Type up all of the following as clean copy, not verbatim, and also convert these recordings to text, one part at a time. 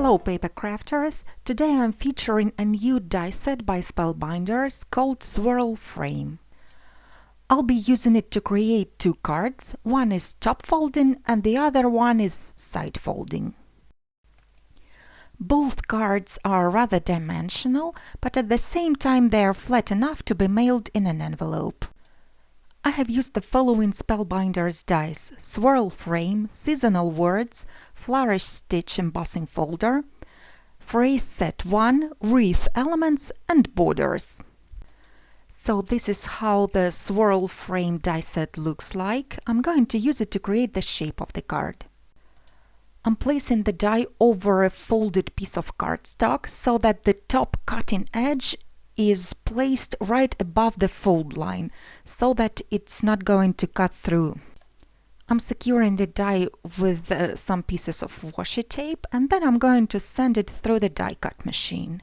Hello paper crafters! Today I'm featuring a new die set by Spellbinders called Swirl frame. I'll be using it to create two cards. One is top folding and the other one is side folding. Both cards are rather dimensional, but at the same time they are flat enough to be mailed in an envelope. I have used the following Spellbinders dies: Swirl frame, seasonal words, Flourish stitch embossing folder, phrase set 1, Wreath elements and borders. So this is how the Swirl frame die set looks like. I'm going to use it to create the shape of the card. I'm placing the die over a folded piece of cardstock so that the top cutting edge is placed right above the fold line, so that it's not going to cut through. I'm securing the die with some pieces of washi tape, and then I'm going to send it through the die cut machine.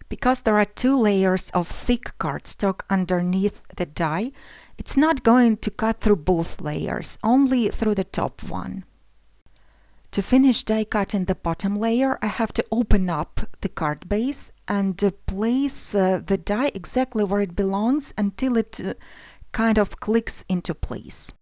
Because there are two layers of thick cardstock underneath the die, it's not going to cut through both layers, only through the top one. To finish die cutting the bottom layer, I have to open up the card base and place the die exactly where it belongs until it kind of clicks into place.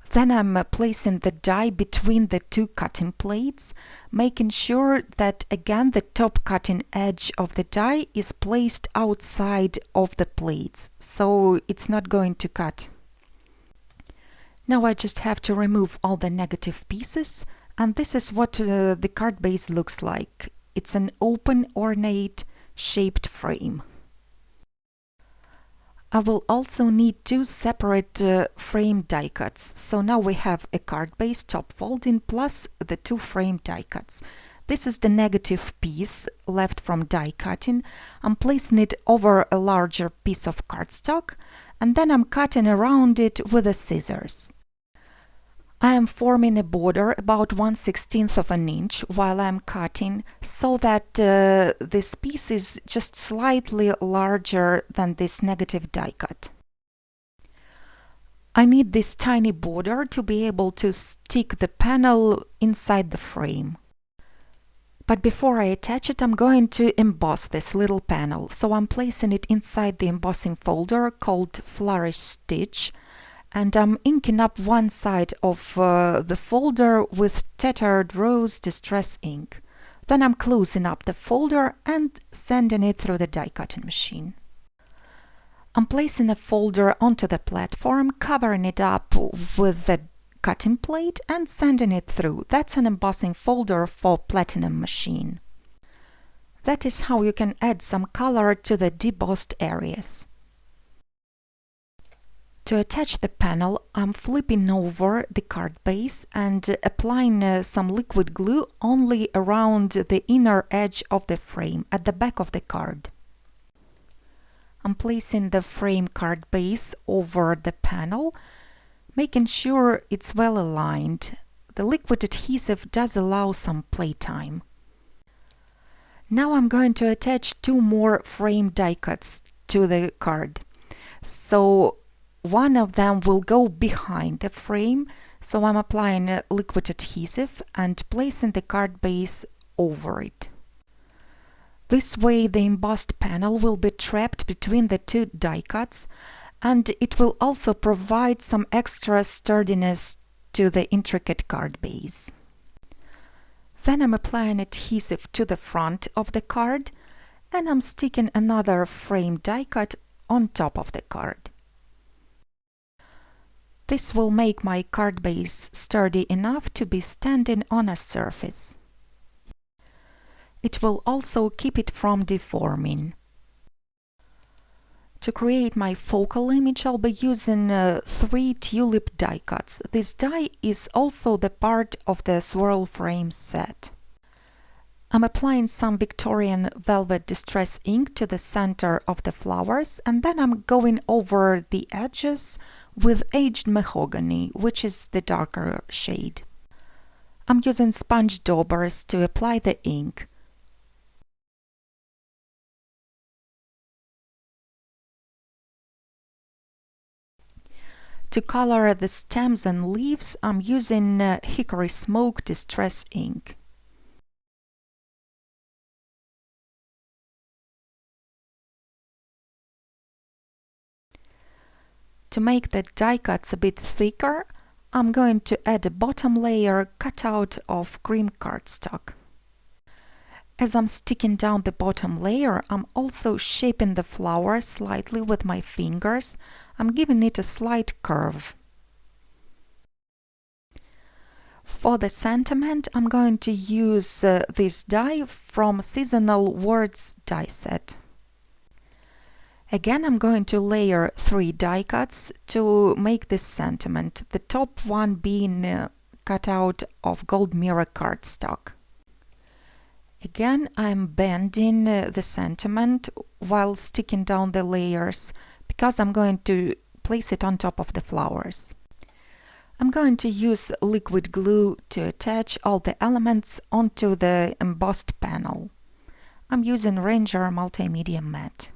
Then I'm placing the die between the two cutting plates, making sure that again the top cutting edge of the die is placed outside of the plates, so it's not going to cut. Now I just have to remove all the negative pieces. And this is what the card base looks like. It's an open, ornate, shaped frame. I will also need two separate frame die cuts. So now we have a card base top folding plus the two frame die cuts. This is the negative piece left from die cutting. I'm placing it over a larger piece of cardstock, and then I'm cutting around it with the scissors. I am forming a border about 1/16 of an inch while I'm cutting, so that this piece is just slightly larger than this negative die cut. I need this tiny border to be able to stick the panel inside the frame. But before I attach it, I'm going to emboss this little panel, so I'm placing it inside the embossing folder called Flourish stitch. And I'm inking up one side of the folder with Tattered Rose Distress ink. Then I'm closing up the folder and sending it through the die cutting machine. I'm placing a folder onto the platform, covering it up with the cutting plate and sending it through. That's an embossing folder for Platinum machine. That is how you can add some color to the debossed areas. To attach the panel, I'm flipping over the card base and applying some liquid glue only around the inner edge of the frame, at the back of the card. I'm placing the frame card base over the panel, making sure it's well aligned. The liquid adhesive does allow some playtime. Now I'm going to attach two more frame die cuts to the card. So one of them will go behind the frame, so I'm applying a liquid adhesive and placing the card base over it. This way the embossed panel will be trapped between the two die cuts, and it will also provide some extra sturdiness to the intricate card base. Then I'm applying adhesive to the front of the card, and I'm sticking another frame die cut on top of the card. This will make my card base sturdy enough to be standing on a surface. It will also keep it from deforming. To create my focal image, I'll be using 3 tulip die cuts. This die is also the part of the Swirl frame set. I'm applying some Victorian velvet distress ink to the center of the flowers, and then I'm going over the edges with aged mahogany, which is the darker shade. I'm using sponge daubers to apply the ink. To color the stems and leaves, I'm using Hickory Smoke Distress ink. To make the die cuts a bit thicker, I'm going to add a bottom layer cut out of cream cardstock. As I'm sticking down the bottom layer, I'm also shaping the flower slightly with my fingers. I'm giving it a slight curve. For the sentiment, I'm going to use this die from Seasonal Words die set. Again, I'm going to layer 3 die cuts to make this sentiment, the top one being cut out of gold mirror cardstock. Again, I'm bending the sentiment while sticking down the layers because I'm going to place it on top of the flowers. I'm going to use liquid glue to attach all the elements onto the embossed panel. I'm using Ranger Multimedia Matte.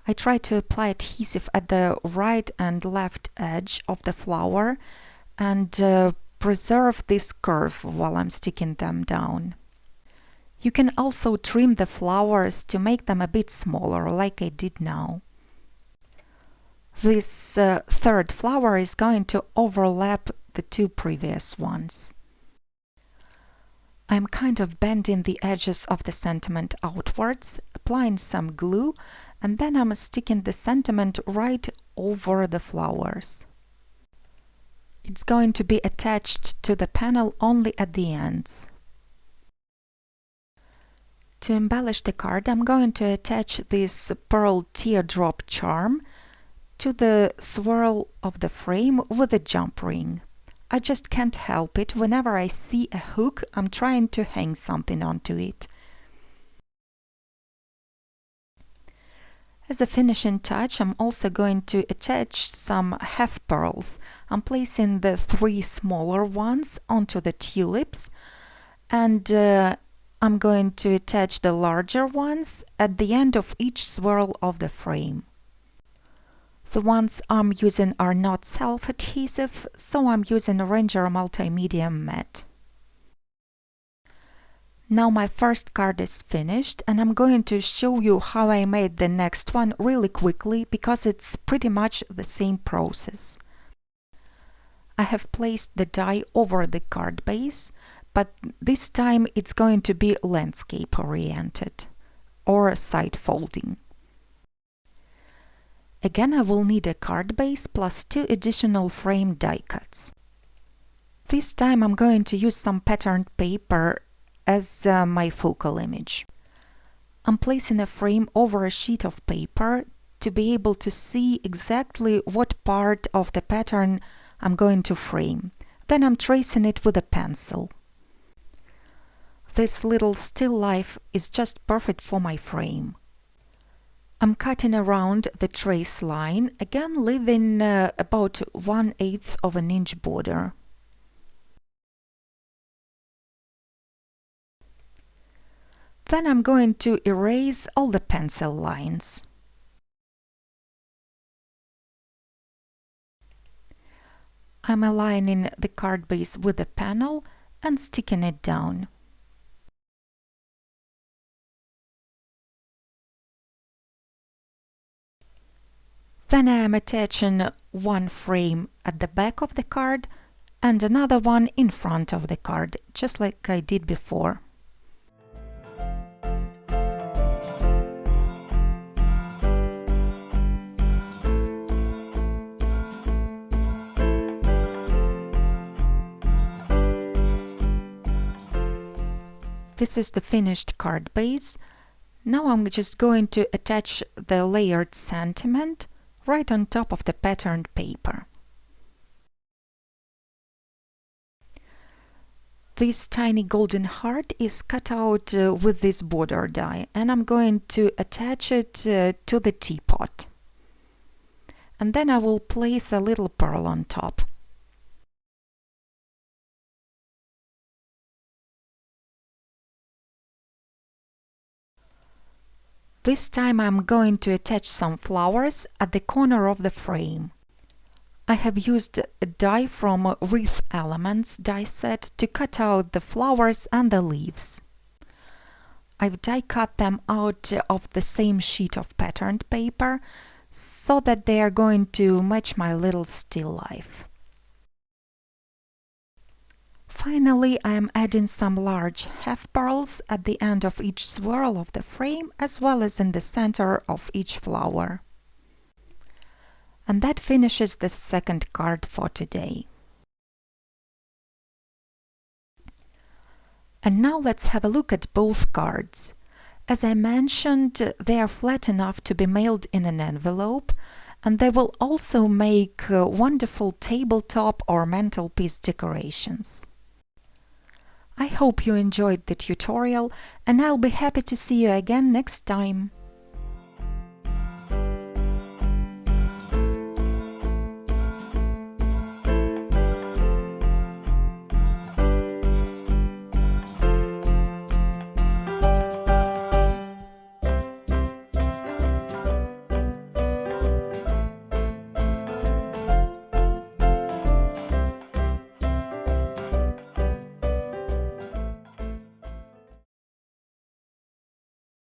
I try to apply adhesive at the right and left edge of the flower and preserve this curve while I'm sticking them down. You can also trim the flowers to make them a bit smaller, like I did now. This third flower is going to overlap the 2 previous ones. I'm kind of bending the edges of the sentiment outwards, applying some glue, and then I'm sticking the sentiment right over the flowers. It's going to be attached to the panel only at the ends. To embellish the card, I'm going to attach this pearl teardrop charm to the swirl of the frame with a jump ring. I just can't help it. Whenever I see a hook, I'm trying to hang something onto it. As a finishing touch, I'm also going to attach some half pearls. I'm placing the 3 smaller ones onto the tulips, and I'm going to attach the larger ones at the end of each swirl of the frame. The ones I'm using are not self-adhesive, so I'm using Ranger Multimedia Matte. Now my first card is finished, and I'm going to show you how I made the next one really quickly because it's pretty much the same process. I have placed the die over the card base, but this time it's going to be landscape oriented or side folding. Again, I will need a card base plus 2 additional frame die cuts. This time I'm going to use some patterned paper as my focal image. I'm placing a frame over a sheet of paper to be able to see exactly what part of the pattern I'm going to frame. Then I'm tracing it with a pencil. This little still life is just perfect for my frame. I'm cutting around the trace line, again leaving about 1/8 of an inch border. Then I'm going to erase all the pencil lines. I'm aligning the card base with the panel and sticking it down. Then I am attaching one frame at the back of the card and another one in front of the card, just like I did before. This is the finished card base. Now I'm just going to attach the layered sentiment right on top of the patterned paper. This tiny golden heart is cut out with this border die, and I'm going to attach it to the teapot. And then I will place a little pearl on top. This time I'm going to attach some flowers at the corner of the frame. I have used a die from Wreath Elements die set to cut out the flowers and the leaves. I've die cut them out of the same sheet of patterned paper so that they are going to match my little still life. Finally, I am adding some large half pearls at the end of each swirl of the frame as well as in the center of each flower. And that finishes the second card for today. And now let's have a look at both cards. As I mentioned, they are flat enough to be mailed in an envelope, and they will also make wonderful tabletop or mantelpiece decorations. I hope you enjoyed the tutorial, and I'll be happy to see you again next time.